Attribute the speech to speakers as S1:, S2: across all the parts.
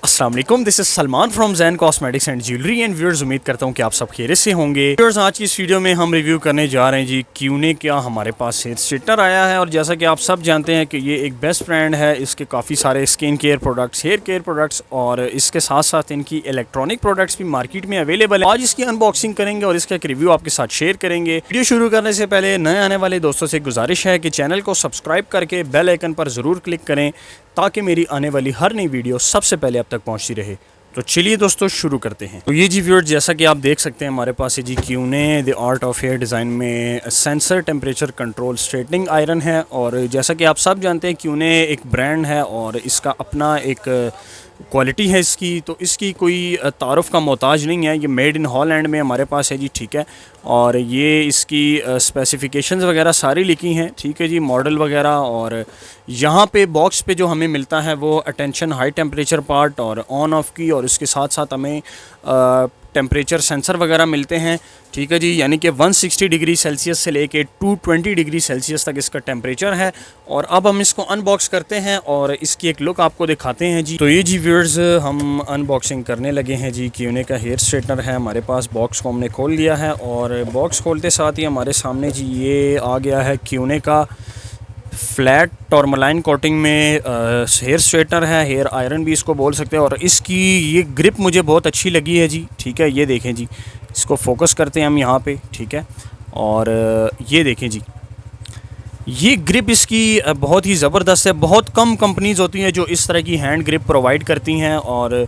S1: अस्सलाम वालेकुम, this is Salman from Jain cosmetics and jewellery and viewers. उम्मीद करता हूँ कि आप सब खैरियत से होंगे। व्यूअर्स, आज की इस वीडियो में हम रिव्यू करने जा रहे हैं जी क्यूने का हमारे पास हेयर स्ट्रेटनर आया है। और जैसा कि आप सब जानते हैं कि ये एक बेस्ट ब्रांड है। इसके काफ़ी सारे skin care products, hair care products और इसके साथ साथ इनकी इलेक्ट्रॉनिक प्रोडक्ट्स भी मार्केट में अवेलेबल है। आज इसकी अनबॉक्सिंग करेंगे और इसका एक रिव्यू आपके साथ शेयर करेंगे। वीडियो शुरू करने से पहले नए आने वाले दोस्तों से गुजारिश है कि चैनल को सब्सक्राइब करके बेल आइकन पर ज़रूर क्लिक करें ताकि मेरी आने वाली हर नई वीडियो सबसे पहले आप तक पहुंचती रहे। तो चलिए दोस्तों शुरू करते हैं। तो ये जी व्यूअर्स, जैसा कि आप देख सकते हैं हमारे पास ये जी क्यूने the art of hair design में sensor temperature control straightening iron है। और जैसा कि आप सब जानते हैं क्यूने एक ब्रांड है और इसका अपना एक क्वालिटी है इसकी, तो इसकी कोई तारुफ़ का मोहताज नहीं है। ये मेड इन हॉलैंड में हमारे पास है जी, ठीक है। और ये इसकी स्पेसिफिकेशंस वगैरह सारी लिखी हैं, ठीक है जी, मॉडल वगैरह। और यहाँ पे बॉक्स पे जो हमें मिलता है वो अटेंशन हाई टेम्परेचर पार्ट और ऑन ऑफ की, और इसके साथ साथ हमें टेम्परेचर सेंसर वगैरह मिलते हैं, ठीक है जी। यानी कि 160 डिग्री सेल्सियस से लेके 220 डिग्री सेल्सियस तक इसका टेम्परेचर है। और अब हम इसको अनबॉक्स करते हैं और इसकी एक लुक आपको दिखाते हैं जी। तो ये जी व्यूअर्स, हम अनबॉक्सिंग करने लगे हैं जी। क्यूने का हेयर स्ट्रेटनर है हमारे पास। बॉक्स को हमने खोल लिया है और बॉक्स खोलते साथ ही हमारे सामने जी ये आ गया है क्यूने का फ्लैट टॉर्मलाइन कोटिंग में हेयर स्ट्रेटनर है, हेयर आयरन भी इसको बोल सकते हैं। और इसकी ये ग्रिप मुझे बहुत अच्छी लगी है जी, ठीक है। ये देखें जी, इसको फोकस करते हैं हम यहाँ पे, ठीक है। और ये देखें जी, ये ग्रिप इसकी बहुत ही ज़बरदस्त है। बहुत कम कंपनीज़ होती हैं जो इस तरह की हैंड ग्रिप प्रोवाइड करती हैं। और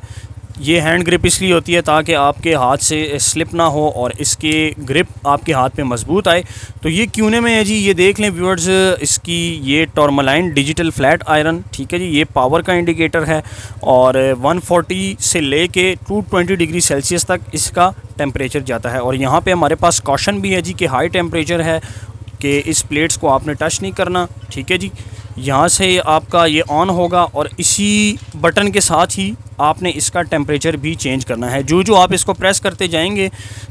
S1: ये हैंड ग्रिप इसलिए होती है ताकि आपके हाथ से स्लिप ना हो और इसके ग्रिप आपके हाथ पे मजबूत आए। तो ये क्यूने में है जी, ये देख लें व्यूअर्स, इसकी ये टॉर्मलाइन डिजिटल फ्लैट आयरन, ठीक है जी। ये पावर का इंडिकेटर है और 140 से लेके 220 डिग्री सेल्सियस तक इसका टेम्परेचर जाता है। और यहाँ पे हमारे पास कॉशन भी है जी कि हाई टेम्परेचर है, कि इस प्लेट्स को आपने टच नहीं करना, ठीक है जी। यहाँ से आपका ये ऑन होगा और इसी बटन के साथ ही आपने इसका टेम्परेचर भी चेंज करना है। जो आप इसको प्रेस करते जाएंगे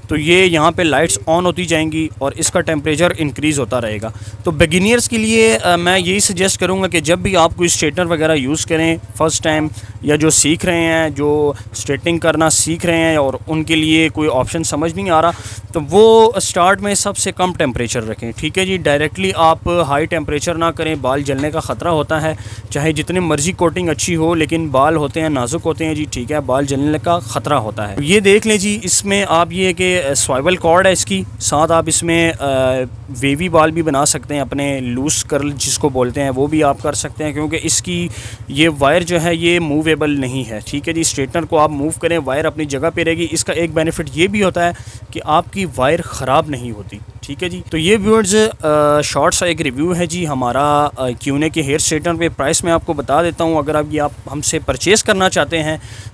S1: तो ये यहाँ पे लाइट्स ऑन होती जाएंगी और इसका टेम्परेचर इंक्रीज़ होता रहेगा। तो बिगिनियर्स के लिए मैं यही सजेस्ट करूँगा कि जब भी आप कोई स्ट्रेटनर वगैरह यूज़ करें फ़र्स्ट टाइम, या जो सीख रहे हैं, जो स्ट्रेटनिंग करना सीख रहे हैं और उनके लिए कोई ऑप्शन समझ नहीं आ रहा, तो वो स्टार्ट में सबसे कम टेम्परेचर रखें, ठीक है जी। डायरेक्टली आप हाई टेम्परेचर ना करें, बाल जलने का ख़तरा होता है। चाहे जितनी मर्ज़ी कोटिंग अच्छी हो, लेकिन बाल होते हैं नाजुक होते हैं जी, ठीक है, बाल जलने का ख़तरा होता है। ये देख लें जी, इसमें आप ये कि स्वाइवल कॉर्ड है इसकी, साथ आप इसमें वेवी बाल भी बना सकते हैं, अपने लूज़ कर्ल जिसको बोलते हैं वो भी आप कर सकते हैं, क्योंकि इसकी ये वायर जो है ये मूवेबल नहीं है, ठीक है जी। स्ट्रेटनर को आप मूव करें, वायर अपनी जगह पे रहेगी। इसका एक बेनिफिट ये भी होता है कि आपकी वायर ख़राब नहीं होती, ठीक है जी। तो ये व्यूअर्स शॉर्ट सा एक रिव्यू है जी हमारा क्यूने के हेयर स्ट्रेटनर पे। प्राइस मैं आपको बता देता हूँ, अगर आप हमसे परचेज़ करना चाहते हैं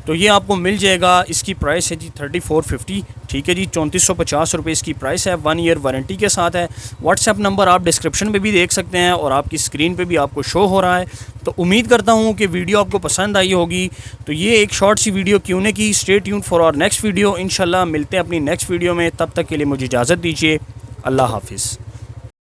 S1: तो ये आपको मिल जाएगा। इसकी प्राइस है जी 3450, ठीक है जी। 3450 रुपये इसकी प्राइस है, 1 ईयर वारंटी के साथ है। व्हाट्सएप नंबर आप डिस्क्रिप्शन में भी देख सकते हैं और आपकी स्क्रीन पे भी आपको शो हो रहा है। तो उम्मीद करता हूँ कि वीडियो आपको पसंद आई होगी। तो ये एक शॉर्ट सी वीडियो क्यूने की। Stay tuned for our next video. इंशाल्लाह मिलते हैं अपनी नेक्स्ट वीडियो में, तब तक के लिए मुझे इजाज़त दीजिए। अल्लाह हाफिज़।